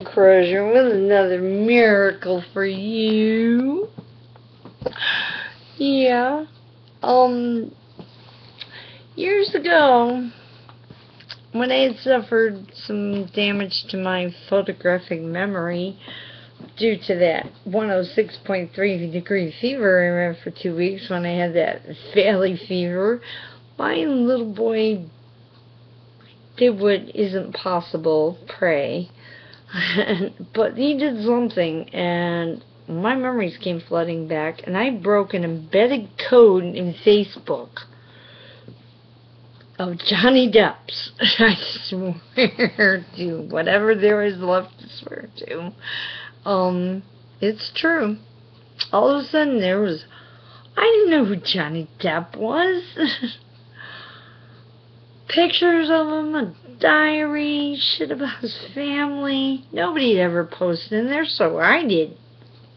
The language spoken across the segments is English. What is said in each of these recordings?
Crozier with another miracle for you. Yeah. Um, Years ago, when I had suffered some damage to my photographic memory due to that 106.3 degree fever I ran for 2 weeks when I had that valley fever, my little boy did what isn't possible, pray. But he did something, and my memories came flooding back, and I broke an embedded code in Facebook of Johnny Depp's. I swear to whatever there is left to swear to. It's true. All of a sudden there was, I didn't know who Johnny Depp was. Pictures of him, a diary, shit about his family. Nobody had ever posted in there, so I did.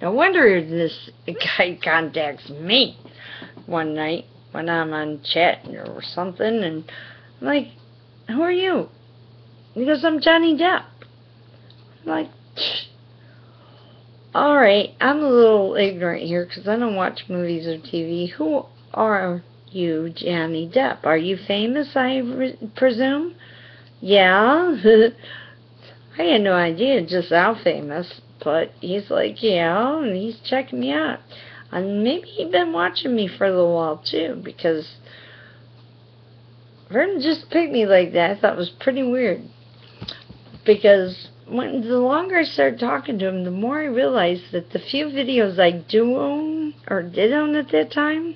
No wonder this guy contacts me one night when I'm on chat or something, and I'm like, who are you? He goes, I'm Johnny Depp. I'm like, alright, I'm a little ignorant here because I don't watch movies or TV. Who are you, Johnny Depp? Are you famous, I presume? Yeah. I had no idea just how famous, but he's like, yeah, and he's checking me out. And maybe he'd been watching me for a little while, too, because for him to just pick me like that, I thought was pretty weird. Because the longer I started talking to him, the more I realized that the few videos I do own, or did own at that time,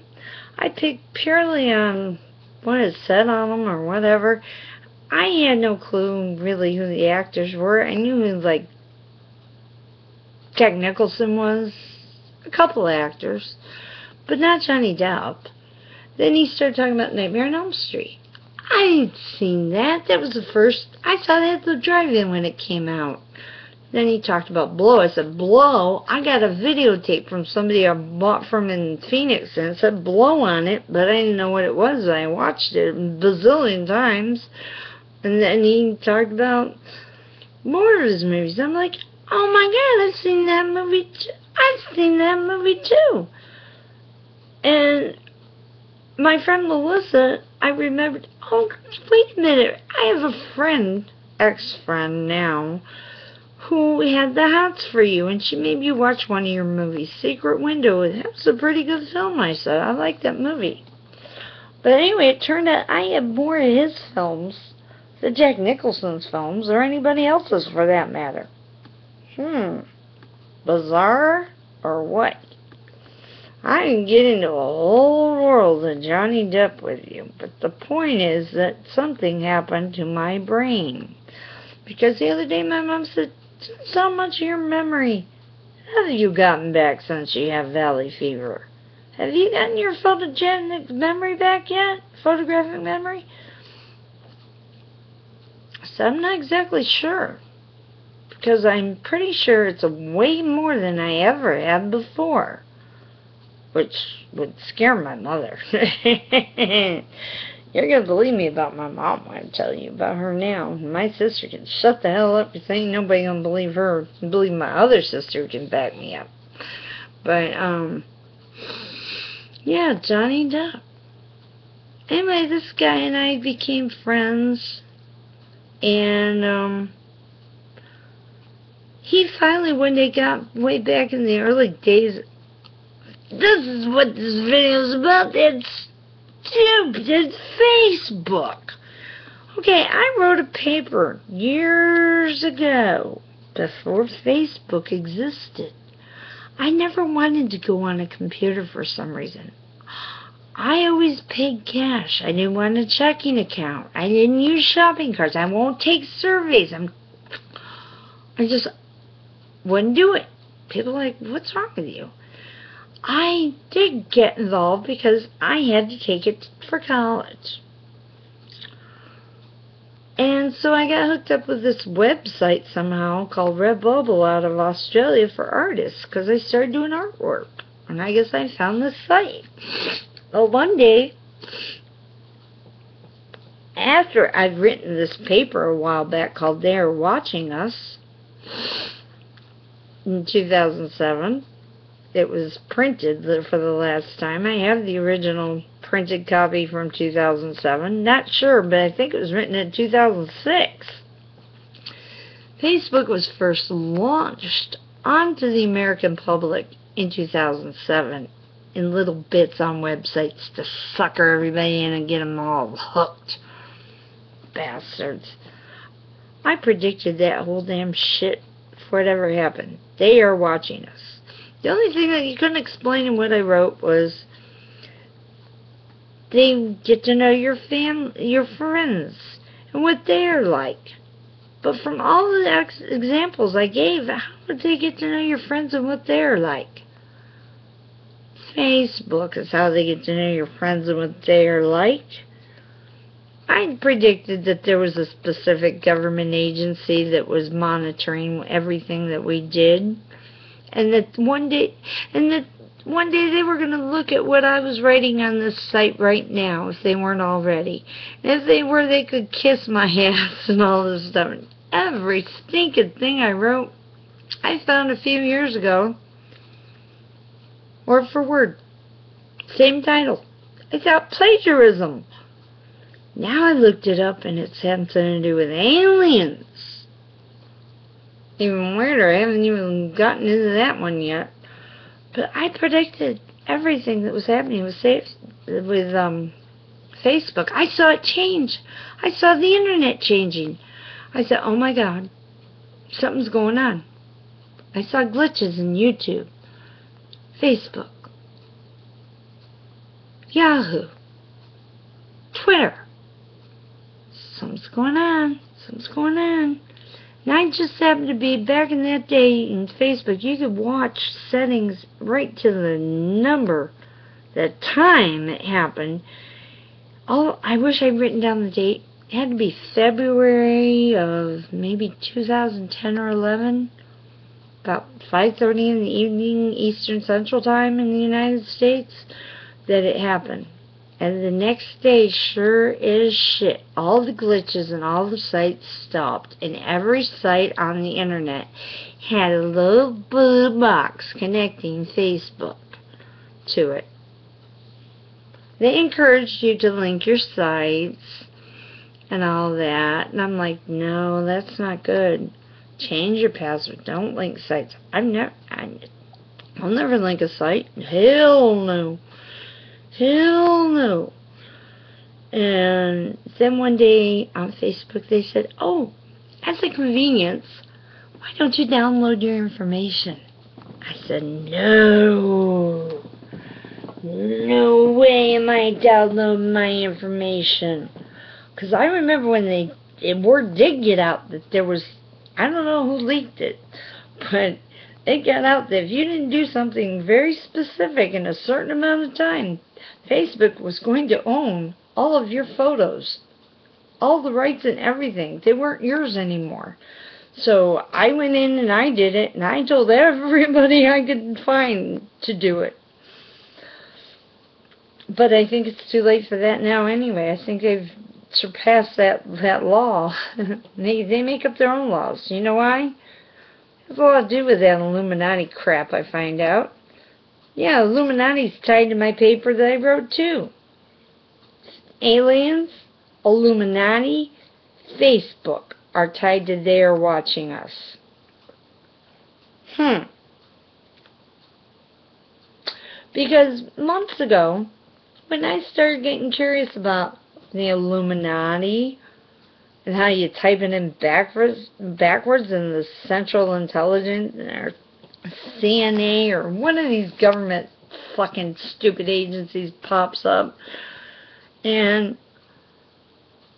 I picked purely on what it said on them or whatever. I had no clue really who the actors were. I knew who, like, Jack Nicholson was, a couple of actors, but not Johnny Depp. Then he started talking about Nightmare on Elm Street. I hadn't seen that. That was the first. I saw that at the drive-in when it came out. Then he talked about Blow. I said, Blow? I got a videotape from somebody I bought from in Phoenix, and it said Blow on it, but I didn't know what it was. I watched it a bazillion times. And then he talked about more of his movies. I'm like, oh my God, I've seen that movie too. I've seen that movie too. And my friend Melissa, I remembered, oh, wait a minute. I have a friend, ex-friend now, who had the hots for you, and she made you watch one of your movies, Secret Window. That was a pretty good film, I said. I like that movie. But anyway, it turned out I had more of his films than Jack Nicholson's films, or anybody else's for that matter. Bizarre or what? I can get into a whole world of Johnny Depp with you, but the point is that something happened to my brain. Because the other day my mom said, so much of your memory. How have you gotten back since you have valley fever? Have you gotten your photogenic memory back yet? Photographic memory? So I'm not exactly sure. Because I'm pretty sure it's way more than I ever had before. Which would scare my mother. You're going to believe me about my mom when I tell you about her now. My sister can shut the hell up because ain't nobody going to believe her. Believe my other sister can back me up. But, yeah, Johnny Depp. Anyway, this guy and I became friends. And, he finally, when they got way back in the early days, this is what this video is about. It's stupid Facebook. Okay, I wrote a paper years ago, before Facebook existed. I never wanted to go on a computer for some reason. I always paid cash. I didn't want a checking account. I didn't use shopping carts. I won't take surveys. I just wouldn't do it. People are like, what's wrong with you? I did get involved because I had to take it for college. And so I got hooked up with this website somehow called Redbubble out of Australia for artists because I started doing artwork. And I guess I found this site. Well, one day, after I'd written this paper a while back called They Are Watching Us, in 2007. It was printed for the last time. I have the original printed copy from 2007. Not sure, but I think it was written in 2006. Facebook was first launched onto the American public in 2007 in little bits on websites to sucker everybody in and get them all hooked. Bastards. I predicted that whole damn shit before it ever happened. They are watching us. The only thing that you couldn't explain in what I wrote was they get to know your friends, and what they're like. But from all the examples I gave, how would they get to know your friends and what they're like? Facebook is how they get to know your friends and what they're like. I predicted that there was a specific government agency that was monitoring everything that we did, and that one day they were going to look at what I was writing on this site right now, if they weren't already. And if they were, they could kiss my ass and all this stuff. Every stinking thing I wrote, I found a few years ago, word for word, same title. I thought plagiarism. Now I looked it up, and it's had something to do with aliens. Even weirder, I haven't even gotten into that one yet. But I predicted everything that was happening with Facebook. I saw it change. I saw the internet changing. I said, oh my God, something's going on. I saw glitches in YouTube, Facebook, Yahoo, Twitter. Something's going on. Something's going on. And I just happened to be back in that day in Facebook. You could watch settings right to the number, the time it happened. Oh, I wish I'd written down the date. It had to be February of maybe 2010 or 11. About 5:30 in the evening Eastern Central Time in the United States that it happened. And the next day, sure as shit, all the glitches and all the sites stopped. And every site on the internet had a little blue box connecting Facebook to it. They encouraged you to link your sites and all that. And I'm like, no, that's not good. Change your password. Don't link sites. I'll never link a site. Hell no. Hell no. And then one day on Facebook they said, oh, as a convenience, why don't you download your information? I said, no. No way am I downloading my information. Because I remember when word did get out that there was, I don't know who leaked it, but it got out that if you didn't do something very specific in a certain amount of time, Facebook was going to own all of your photos, all the rights and everything. They weren't yours anymore. So I went in and I did it, and I told everybody I could find to do it. But I think it's too late for that now anyway. I think they've surpassed that law. They make up their own laws. You know why? It has a lot to do with that Illuminati crap, I find out. Yeah, Illuminati's tied to my paper that I wrote too. Aliens, Illuminati, Facebook are tied to their watching us. Because months ago, when I started getting curious about the Illuminati and how you type it in backwards in the Central Intelligence or CNA or one of these government fucking stupid agencies pops up, and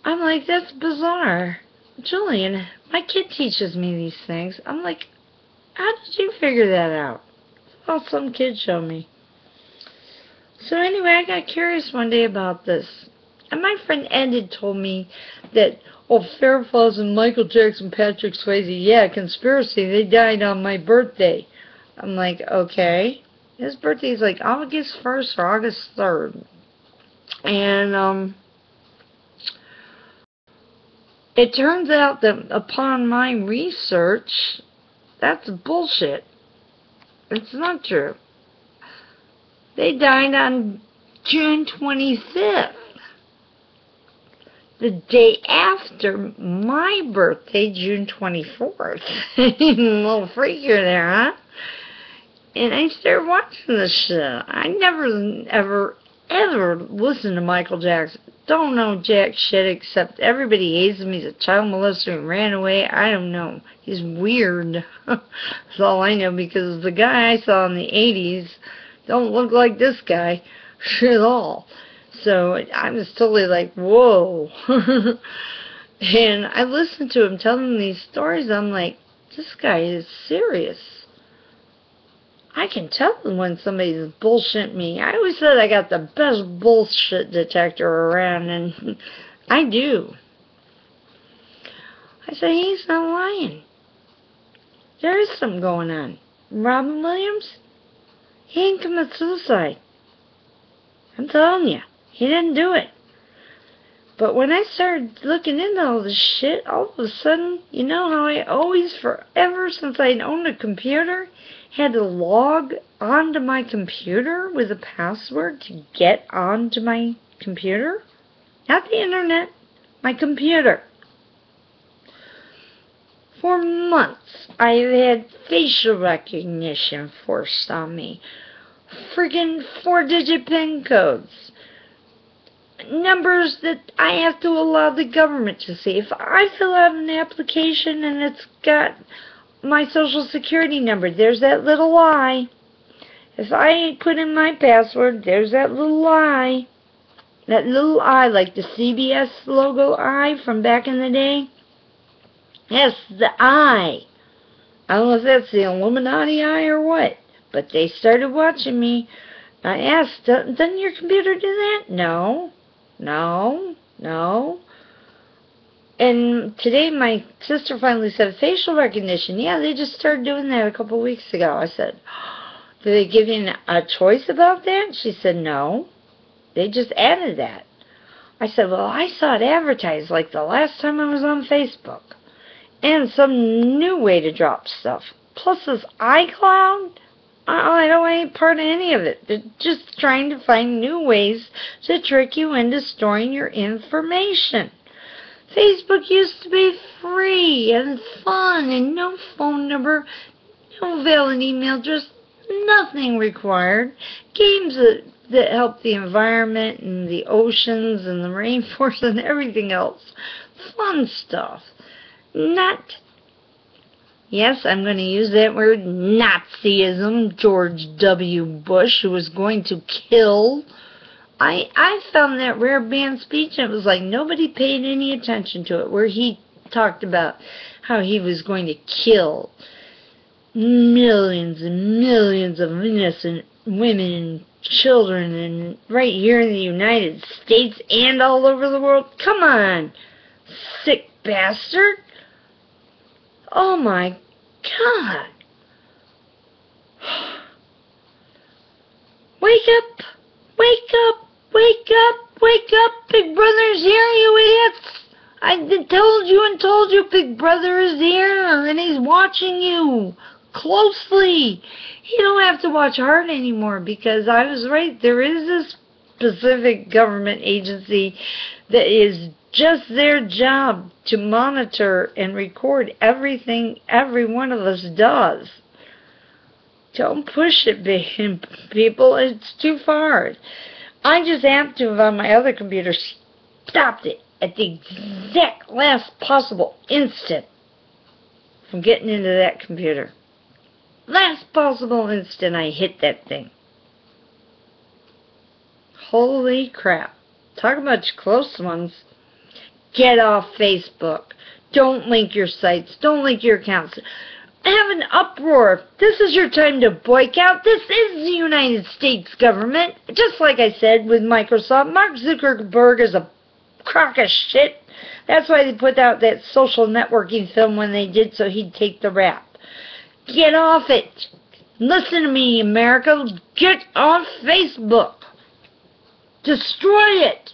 I'm like, that's bizarre. Julian, my kid teaches me these things. I'm like, how did you figure that out? Well, some kid showed me. So anyway, I got curious one day about this. And my friend Ed had told me that, oh, Farrah Fawcett and Michael Jackson, Patrick Swayze, yeah, conspiracy, they died on my birthday. I'm like, okay. His birthday is like August 1st or August 3rd. And it turns out that upon my research, That's bullshit. It's not true. They died on June 25th. The day after my birthday, June 24th. A little freakier there, huh? And I started watching this shit. I never, ever listened to Michael Jackson. Don't know jack shit except everybody hates him. He's a child molester and ran away. I don't know. He's weird. That's all I know, because the guy I saw in the 80s don't look like this guy at all. So I was totally like, whoa. And I listened to him telling these stories. I'm like, this guy is serious. I can tell when somebody's bullshitting me. I always said I got the best bullshit detector around, and I do. I said, he's not lying. There is something going on. Robin Williams, he ain't commit suicide. I'm telling you, he didn't do it. But when I started looking into all this shit, all of a sudden, you know how I always, forever since I owned a computer, had to log onto my computer with a password to get onto my computer? Not the internet, my computer. For months, I've had facial recognition forced on me. Friggin' 4-digit PIN codes. Numbers that I have to allow the government to see. If I fill out an application and it's got my social security number, there's that little I. If I put in my password, there's that little I. That little I, like the CBS logo I from back in the day. Yes, the I. I don't know if that's the Illuminati I or what, but they started watching me. I asked, doesn't your computer do that? No. And today my sister finally said, facial recognition. Yeah, they just started doing that a couple weeks ago. I said, do they give you a choice about that? She said, no. They just added that. I said, well, I saw it advertised like the last time I was on Facebook. And some new way to drop stuff. Plus this iCloud. I don't want any part of any of it. They're just trying to find new ways to trick you into storing your information. Facebook used to be free and fun and no phone number, no valid email address, nothing required. Games that help the environment and the oceans and the rainforest and everything else. Fun stuff. Not, yes, I'm going to use that word, Nazism, George W. Bush, who was going to kill. I found that rare banned speech, and it was like nobody paid any attention to it, where he talked about how he was going to kill millions and millions of innocent women and children, and right here in the United States and all over the world. Come on, sick bastard. Oh my God. Wake up! Wake up! Wake up! Wake up! Big Brother's here, you idiots! I told you Big Brother is here, and he's watching you closely. You don't have to watch hard anymore, because I was right. There is a specific government agency that is just their job to monitor and record everything every one of us does. Don't push it, people. It's too far. I just happened to have on my other computer stopped it at the exact last possible instant from getting into that computer. Last possible instant I hit that thing. Holy crap. Talk about your close ones. Get off Facebook. Don't link your sites. Don't link your accounts. Have an uproar. This is your time to boycott. This is the United States government. Just like I said with Microsoft, Mark Zuckerberg is a crock of shit. That's why they put out that social networking film when they did, so he'd take the rap. Get off it. Listen to me, America. Get off Facebook. Destroy it.